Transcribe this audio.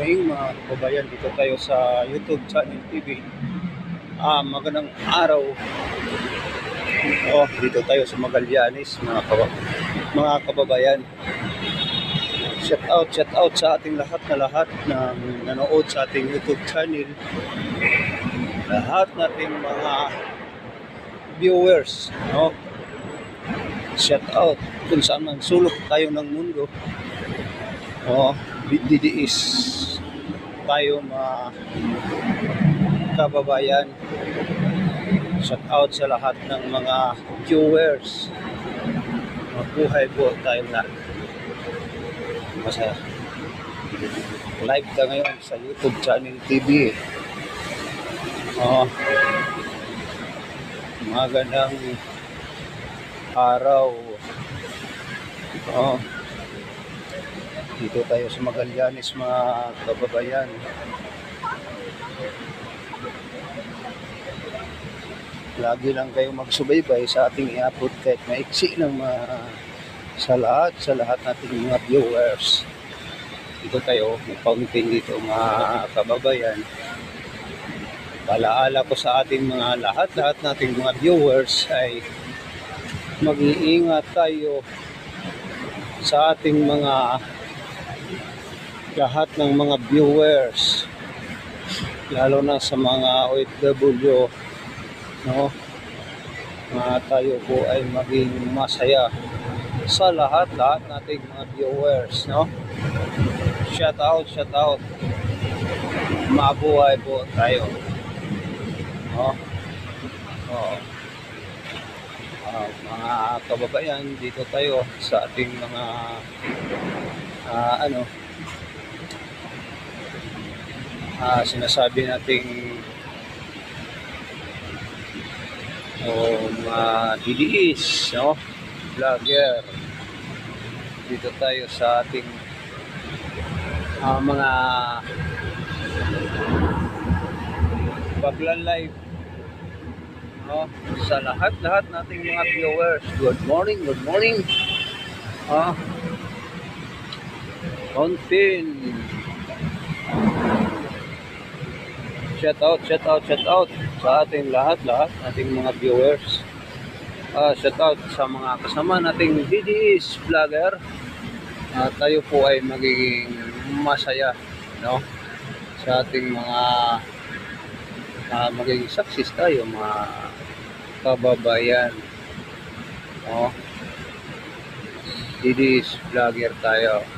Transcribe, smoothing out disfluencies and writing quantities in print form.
morning mga kababayan, dito tayo sa YouTube channel TV. Magandang araw. Dito tayo sa Magallanes mga kababayan. Shout out sa ating lahat ng nanood sa ating YouTube channel. Lahat nating mga viewers, no? Shout out kung saan man sulok tayo ng mundo. DDS tayo mga kababayan. Shout out sa lahat ng mga viewers. Mabuhay po tayo na. Masaya. Live ka ngayon sa YouTube channel TV. Magandang araw. Dito tayo sa Magallanes mga kababayan. Lagi lang kayo magsubaybay sa ating i-upload kahit maiksi ng sa lahat nating mga viewers. Dito tayo, may fountain dito mga kababayan. Palaala ko sa ating mga lahat nating mga viewers ay mag-iingat tayo sa ating lahat ng mga viewers, lalo na sa mga OFW, no? Tayo po ay maging masaya sa lahat nating mga viewers, no? Shout out. Mabuhay po tayo. Mga kababayan, dito tayo sa ating mga sinasabi nating DDS, no? Vlogger. Dito tayo sa ating mga pagla-live, no? Sa lahat nating mga viewers. Good morning. Fountain. Shout out sa ating lahat nating mga viewers. Shout out sa mga kasama nating DDS vlogger. Tayo po ay magiging masaya, no? Sa ating mga magiging success tayo mga kababayan. DDS vlogger tayo.